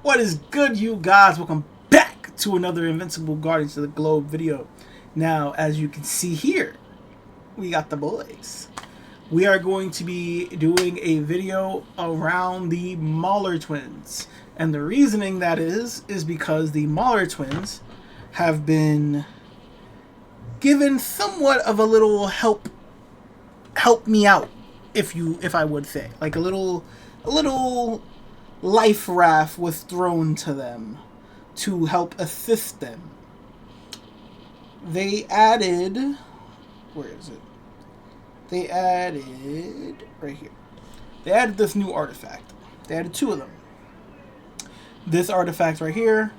What is good, you guys? Welcome back to another Invincible Guardians of the Globe video. Now, as you can see here, we got the boys. We are going to be doing a video around the Mauler twins. And the reasoning that is because the Mauler twins have been given somewhat of a little help me out, if I would say. Like a little life raft was thrown to them to help assist them. They added, where is it? They added, right here. They added this new artifact. They added two of them. This artifact right here,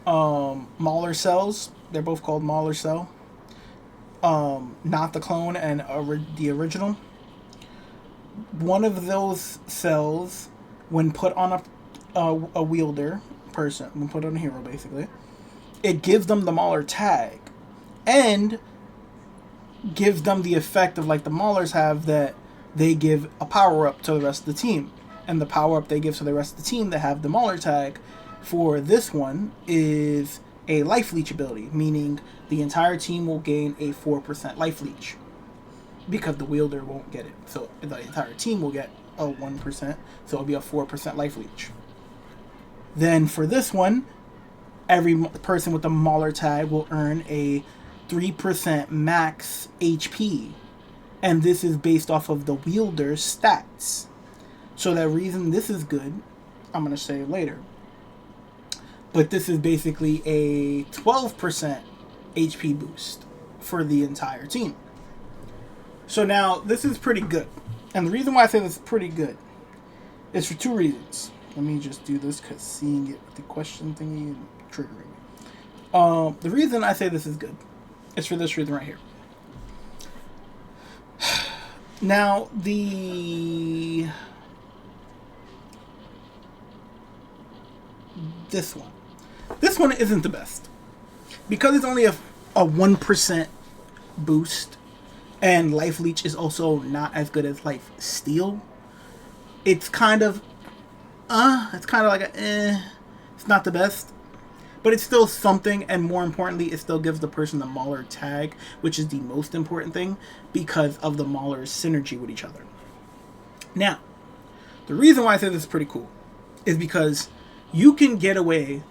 Mauler cells. They're both called Mauler cell. Not the clone and the original. One of those cells, when put on a wielder person, when put on a hero basically, it gives them the Mauler tag and gives them the effect of like the Maulers have, that they give a power up to the rest of the team. And the power up they give to the rest of the team that have the Mauler tag for this one is a life leech ability, meaning the entire team will gain a 4% life leech because the wielder won't get it. So the entire team will get a 1%, so it'll be a 4% life leech. Then for this one, every person with the Mauler tag will earn a 3% max HP, and this is based off of the wielder's stats. So the reason this is good, I'm going to say later. But this is basically a 12% HP boost for the entire team. So now, this is pretty good. And the reason why I say this is pretty good is for two reasons. Let me just do this because seeing it with the question thingy and triggering me. The reason I say this is good is for this reason right here. Now, this one isn't the best because it's only a 1% boost, and life leech is also not as good as life steal. It's kind of like it's not the best, but it's still something. And more importantly, it still gives the person the Mauler tag, which is the most important thing because of the Mauler's synergy with each other. Now, the reason why I say this is pretty cool is because you can get away,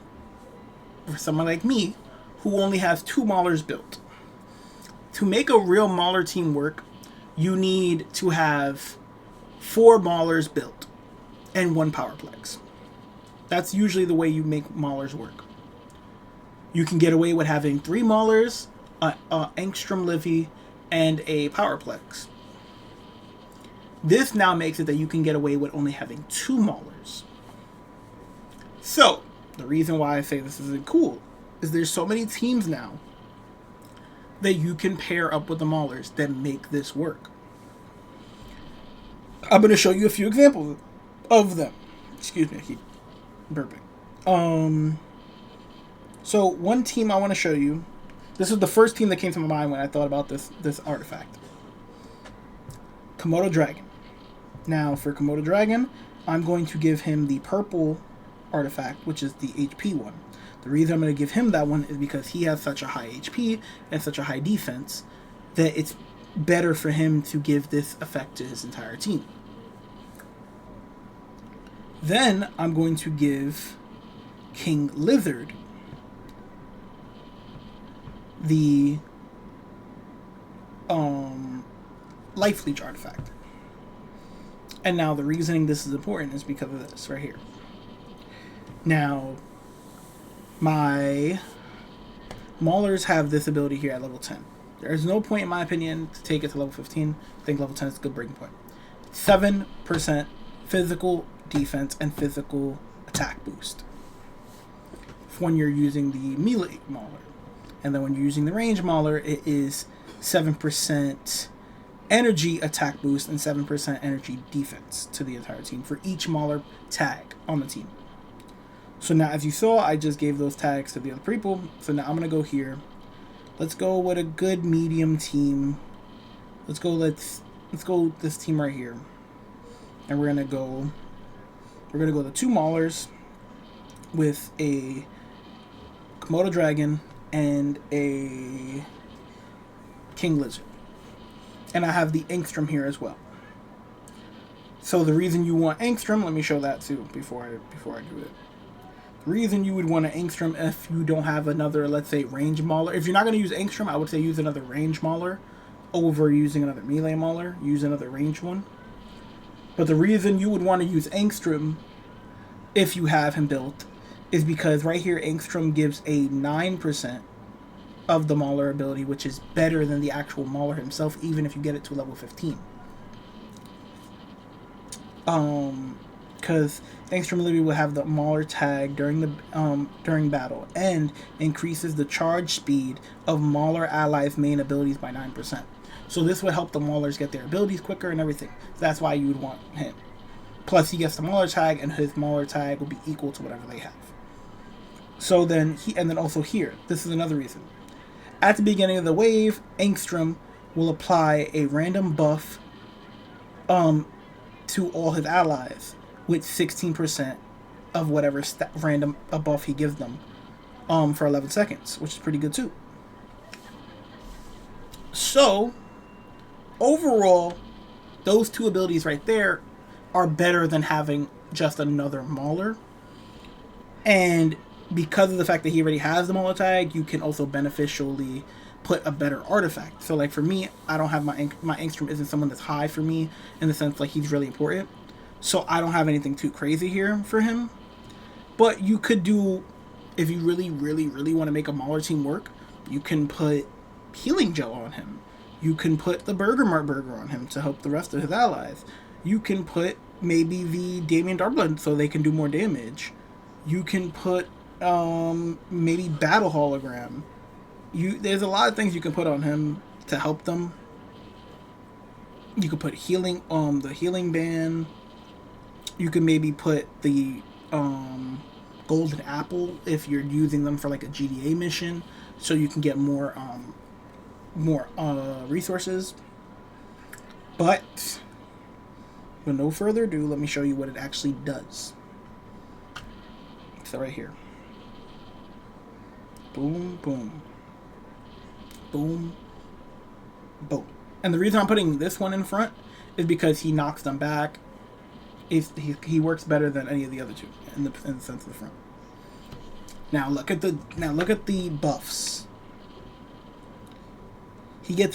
for someone like me who only has 2 Maulers built. To make a real Mauler team work, you need to have 4 Maulers built and 1 Powerplex. That's usually the way you make Maulers work. You can get away with having 3 Maulers, an Angstrom Livy, and a Powerplex. This now makes it that you can get away with only having 2 Maulers. So, the reason why I say this isn't cool is there's so many teams now that you can pair up with the Maulers that make this work. I'm going to show you a few examples of them. Excuse me, I keep burping. So one team I want to show you, this is the first team that came to my mind when I thought about this artifact. Komodo Dragon. Now for Komodo Dragon, I'm going to give him the purple artifact, which is the HP one. The reason I'm going to give him that one is because he has such a high HP and such a high defense that it's better for him to give this effect to his entire team. Then I'm going to give King Lizard the Life Leech artifact. And now the reasoning this is important is because of this right here. Now, my Maulers have this ability here at level 10. There is no point, in my opinion, to take it to level 15. I think level 10 is a good breaking point. 7% physical defense and physical attack boost when you're using the melee Mauler. And then when you're using the range Mauler, it is 7% energy attack boost and 7% energy defense to the entire team for each Mauler tag on the team. So now, as you saw, I just gave those tags to the other people. So now I'm going to go here. Let's go with a good medium team. Let's go this team right here. And we're going to go the 2 Maulers with a Komodo Dragon and a King Lizard. And I have the Angstrom here as well. So the reason you want Angstrom, let me show that too before I do it. The reason you would want an Angstrom if you don't have another, let's say, range Mauler. If you're not going to use Angstrom, I would say use another range Mauler over using another melee Mauler. Use another range one. But the reason you would want to use Angstrom if you have him built is because right here Angstrom gives a 9% of the Mauler ability, which is better than the actual Mauler himself, even if you get it to level 15. Because Angstrom literally will have the Mauler tag during battle and increases the charge speed of Mauler allies' main abilities by 9%. So this would help the Maulers get their abilities quicker and everything. So that's why you would want him. Plus he gets the Mauler tag, and his Mauler tag will be equal to whatever they have. So then and then also here, this is another reason. At the beginning of the wave, Angstrom will apply a random buff to all his allies with 16% of whatever random buff he gives them for 11 seconds, which is pretty good too. So, overall, those two abilities right there are better than having just another Mauler. And because of the fact that he already has the Mauler tag, you can also beneficially put a better artifact. So like for me, I don't have my Angstrom isn't someone that's high for me in the sense like he's really important. So I don't have anything too crazy here for him. But you could do, if you really, really, really want to make a Mauler team work, you can put Healing Gel on him. You can put the Burger Mart Burger on him to help the rest of his allies. You can put maybe the Damien Darblood so they can do more damage. You can put maybe Battle Hologram. There's a lot of things you can put on him to help them. You could put healing the healing band. You can maybe put the golden apple if you're using them for like a GDA mission, so you can get more resources. But with no further ado, let me show you what it actually does. So right here. Boom, boom. Boom. Boom. And the reason I'm putting this one in front is because he knocks them back. He works better than any of the other two in the sense of the front. Now look at the buffs. He gets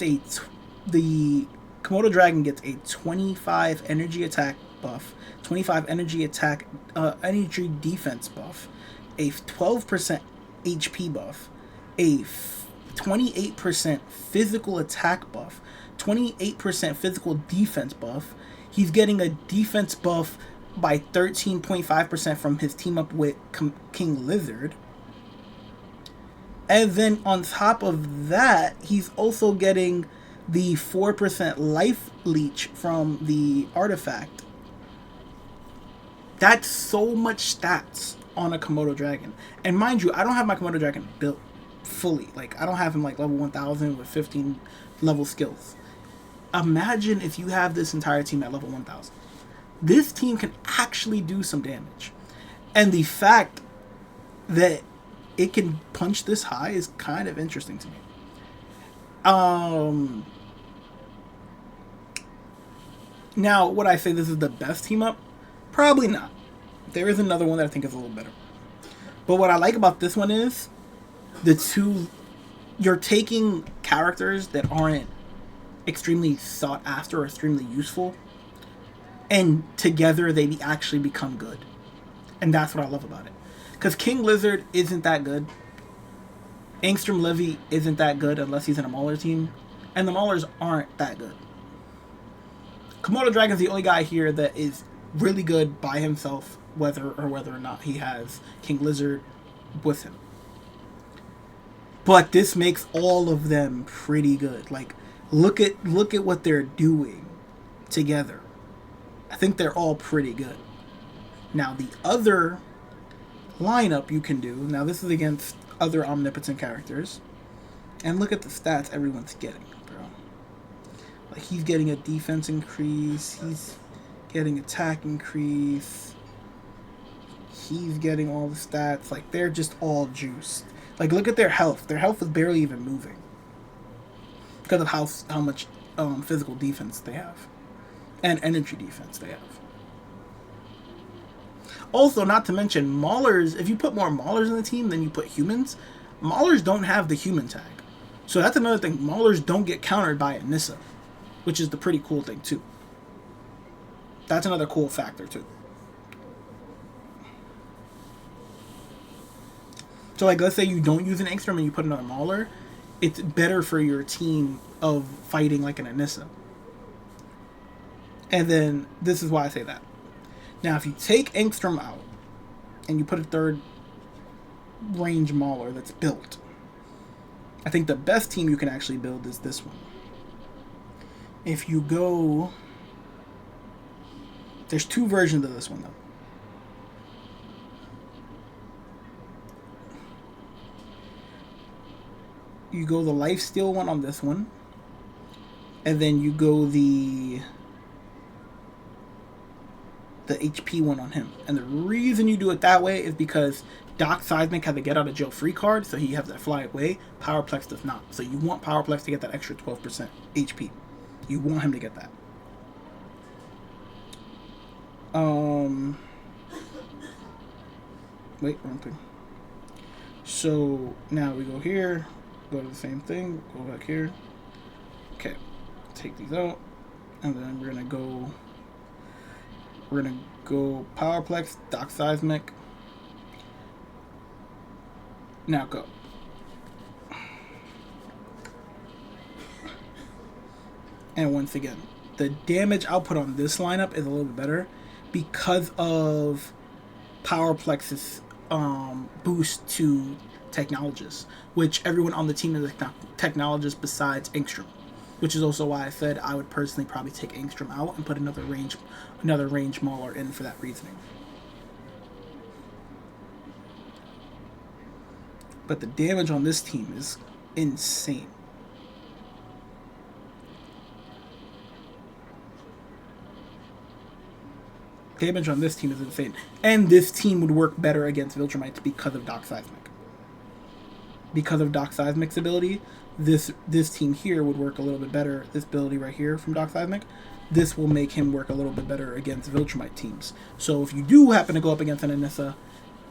the Komodo Dragon gets a 25 energy attack buff, 25 energy attack energy defense buff, a 12% HP buff, a 28% physical attack buff, 28% physical defense buff. He's getting a defense buff by 13.5% from his team up with King Lizard. And then on top of that, he's also getting the 4% life leech from the artifact. That's so much stats on a Komodo Dragon. And mind you, I don't have my Komodo Dragon built fully. Like, I don't have him like level 1000 with 15 level skills. Imagine if you have this entire team at level 1000. This team can actually do some damage. And the fact that it can punch this high is kind of interesting to me. Now, would I say this is the best team up? Probably not. There is another one that I think is a little better. But what I like about this one is you're taking characters that aren't extremely sought after or extremely useful, and together they actually become good. And that's what I love about it. Because King Lizard isn't that good. Angstrom Levy isn't that good unless he's in a Mauler team. And the Maulers aren't that good. Komodo Dragon's the only guy here that is really good by himself, whether or not he has King Lizard with him. But this makes all of them pretty good. Like, look at what they're doing together. I think they're all pretty good. Now, the other lineup you can do, now this is against other omnipotent characters, and look at the stats everyone's getting, bro. Like, he's getting a defense increase, he's getting attack increase, He's getting all the stats. Like, they're just all juiced. Like, look at their health. Their health is barely even moving because of how much physical defense they have and energy defense they have. Also, not to mention, Maulers, if you put more Maulers in the team than you put humans, Maulers don't have the human tag. So that's another thing. Maulers don't get countered by a Nissa, which is the pretty cool thing, too. That's another cool factor, too. So, like, let's say you don't use an Angstrom and you put another Mauler, it's better for your team of fighting like an Anissa. And then, this is why I say that. Now, if you take Angstrom out and you put a third range Mauler that's built, I think the best team you can actually build is this one. If you go... There's two versions of this one, though. You go the lifesteal one on this one, and then you go the HP one on him. And the reason you do it that way is because Doc Seismic has a get out of jail free card, so he has that fly away. Powerplex does not. So you want Powerplex to get that extra 12% HP. You want him to get that. Wait, wrong thing. So now we go here. Go to the same thing, go back here. Okay, take these out, and then we're gonna go Powerplex, Doc Seismic. Now go. And once again, the damage output on this lineup is a little bit better because of Powerplex's boost to Technologist, which everyone on the team is a Technologist besides Angstrom, which is also why I said I would personally probably take Angstrom out and put another range Mauler in for that reasoning. But the damage on this team is insane. Damage on this team is insane. And this team would work better against Viltrumites because of Doc Seismic. Because of Doc Seismic's ability, this team here would work a little bit better. This ability right here from Doc Seismic, this will make him work a little bit better against Viltrumite teams. So if you do happen to go up against an Anissa,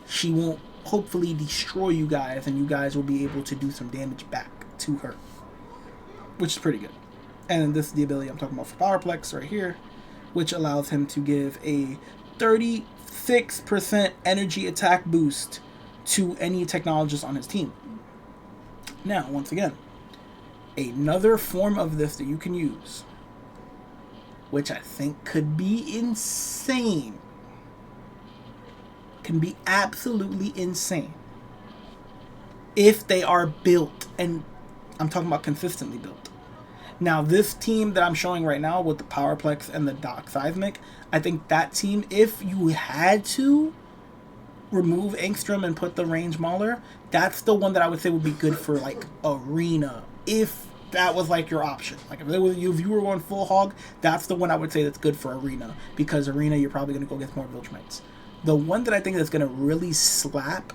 she won't hopefully destroy you guys, and you guys will be able to do some damage back to her, which is pretty good. And this is the ability I'm talking about for Powerplex right here, which allows him to give a 36% energy attack boost to any Technologist on his team. Now, once again, another form of this that you can use, which I think could be insane, can be absolutely insane, if they are built, and I'm talking about consistently built. Now, this team that I'm showing right now with the Powerplex and the Doc Seismic, I think that team, if you had to remove Angstrom and put the range Mauler, that's the one that I would say would be good for, like, Arena, if that was, like, your option. Like, if you were going full hog, that's the one I would say that's good for Arena, because Arena, you're probably going to go against more Viltrumites. The one that I think that's going to really slap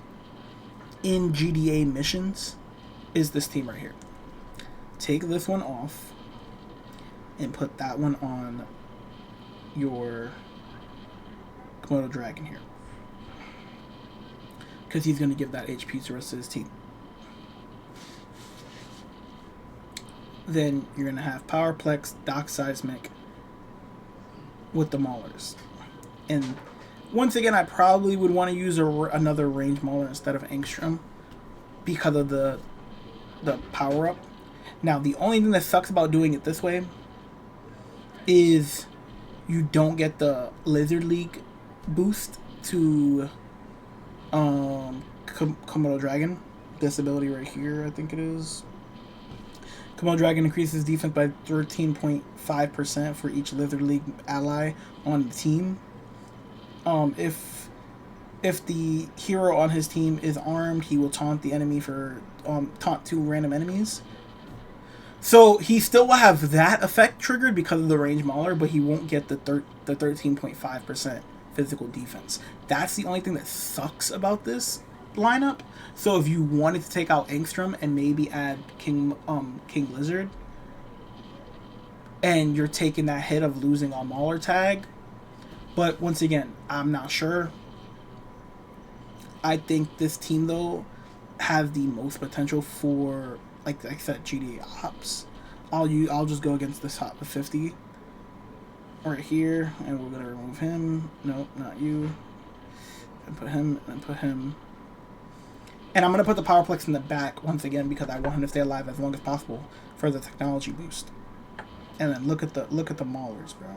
in GDA missions is this team right here. Take this one off and put that one on your Komodo Dragon here, because he's going to give that HP to the rest of his team. Then you're going to have Powerplex, Doc Seismic with the Maulers. And once again, I probably would want to use another range Mauler instead of Angstrom because of the power-up. Now, the only thing that sucks about doing it this way is you don't get the Lizard League boost to Komodo Dragon. This ability right here, I think it is. Komodo Dragon increases defense by 13.5% for each Lizard League ally on the team. If the hero on his team is armed, he will taunt the enemy for taunt two random enemies. So he still will have that effect triggered because of the range Mauler, but he won't get the 13.5% physical defense. That's the only thing that sucks about this lineup. So if you wanted to take out Angstrom and maybe add King Lizard, and you're taking that hit of losing on Mauler tag, but once again, I'm not sure. I think this team though has the most potential for, like I said, GDA ops. I'll just go against this top of 50 right here, and we're gonna remove him. No, not you. And put him, and put him. And I'm gonna put the Powerplex in the back once again because I want him to stay alive as long as possible for the technology boost. And then look at the Maulers, bro.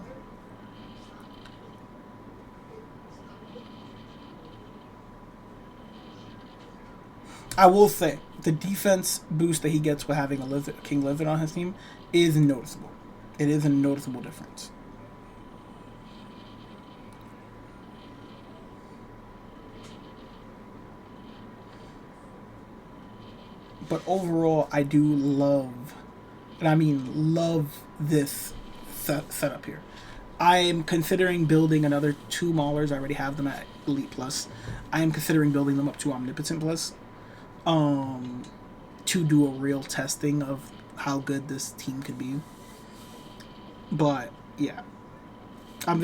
I will say the defense boost that he gets with having a King Lizard on his team is noticeable. It is a noticeable difference. But overall, I do love, and I mean love, this setup here. I am considering building another 2 Maulers. I already have them at Elite Plus. I am considering building them up to Omnipotent Plus. To do a real testing of how good this team could be. But yeah, I'm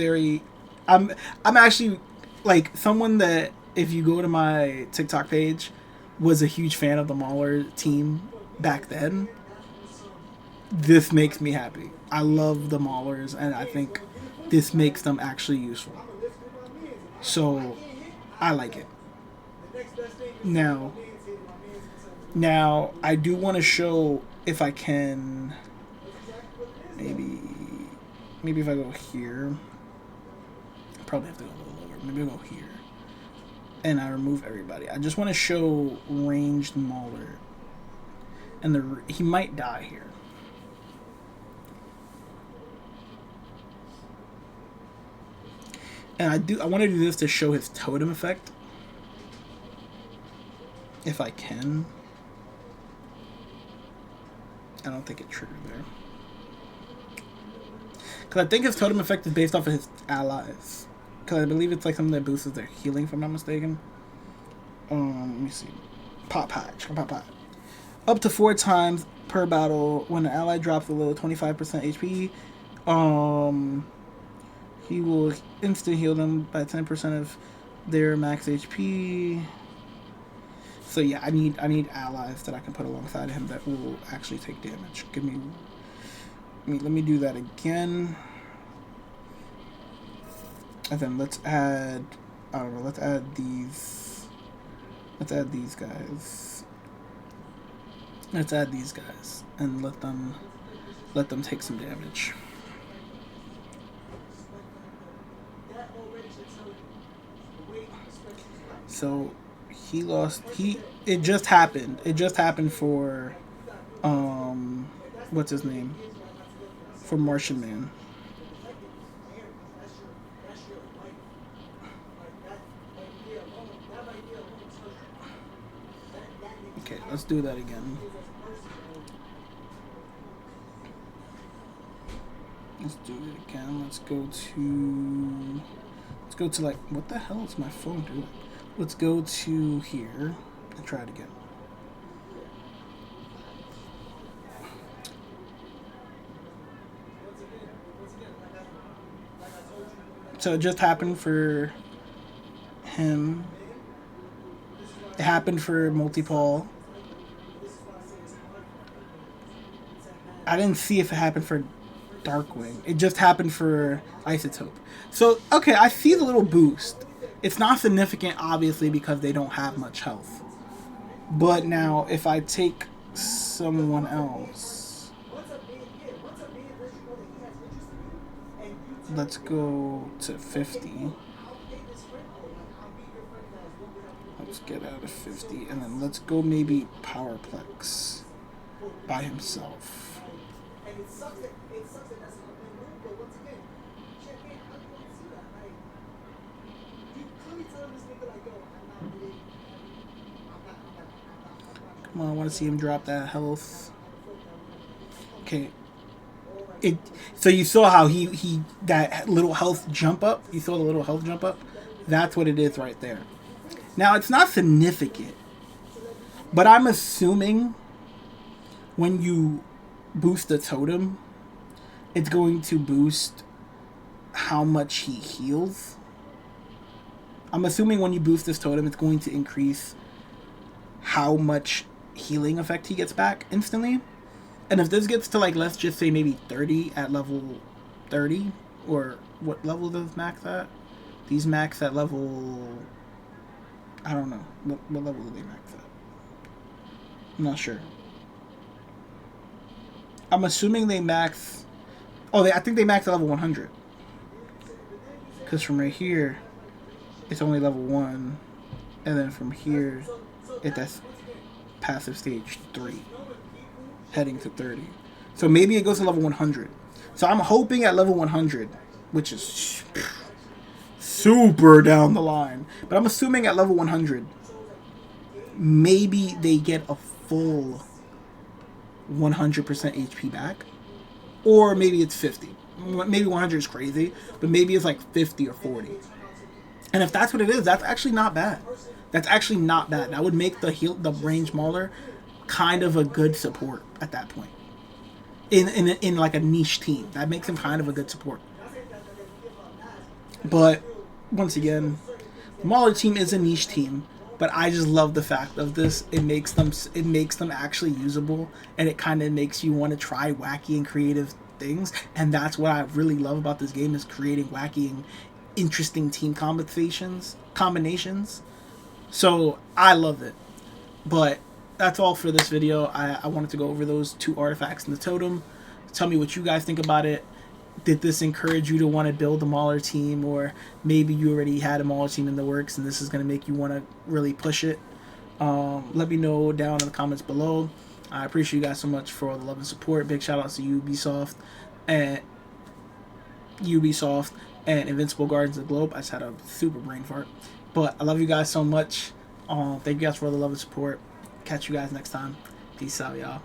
actually like someone that, if you go to my TikTok page, was a huge fan of the Mauler team back then. This makes me happy. I love the Maulers, and I think this makes them actually useful. So I like it. Now, I do want to show, if I can, maybe if I go here, I probably have to go a little lower. Maybe I'll go here, and I remove everybody. I just want to show ranged Mauler, and he might die here. And I want to do this to show his totem effect, if I can. I don't think it triggered there. Because I think his totem effect is based off of his allies. Because I believe it's like something that boosts their healing, if I'm not mistaken. Let me see. Pop patch. Up to 4 times per battle, when an ally drops below 25% HP, he will instant heal them by 10% of their max HP. So yeah, I need allies that I can put alongside him that will actually take damage. Let me do that again. And then let's add these guys. Let's add these guys and let them take some damage. So it just happened. It just happened for what's his name? For Martian Man. Okay, let's do that again. Let's do it again. Let's go to like, what the hell is my phone doing? Let's go to here and try it again. So it just happened for him. It happened for Multipole. I didn't see if it happened for Darkwing. It just happened for Isotope. So, okay, I see the little boost. It's not significant, obviously, because they don't have much health. But now, if I take someone else, let's go to 50. Let's get out of 50, and then let's go maybe Powerplex by himself. Come on, I want to see him drop that health. Okay. it. So you saw how he that little health jump up. You saw the little health jump up. That's what it is right there. Now it's not significant, but I'm assuming when you boost the totem, it's going to boost how much he heals. I'm assuming when you boost this totem, it's going to increase how much healing effect he gets back instantly. And if this gets to, like, let's just say maybe 30 at level 30, or what level does max at? These max at level, I don't know. What level do they max at? I'm not sure. I'm assuming they max... Oh, I think they max at level 100. Because from right here, it's only level 1. And then from here, that's passive stage 3. Heading to 30. So maybe it goes to level 100. So I'm hoping at level 100, which is super down the line. But I'm assuming at level 100, maybe they get a full 100% HP back. Or maybe it's 50. Maybe 100 is crazy, but maybe it's like 50 or 40. And if that's what it is, that's actually not bad. That's actually not bad. That would make the range Mauler kind of a good support at that point. In like a niche team. That makes him kind of a good support. But once again, the Mauler team is a niche team. But I just love the fact of this. It makes them actually usable, and it kind of makes you want to try wacky and creative things. And that's what I really love about this game, is creating wacky and interesting team combinations. So I love it. But that's all for this video. I wanted to go over those 2 artifacts in the totem. Tell me what you guys think about it. Did this encourage you to want to build a Mauler team, or maybe you already had a Mauler team in the works and this is going to make you want to really push it? Let me know down in the comments below. I appreciate you guys so much for all the love and support. Big shout outs to Ubisoft and Invincible Guardians of the Globe. I just had a super brain fart. But I love you guys so much. Thank you guys for all the love and support. Catch you guys next time. Peace out, y'all.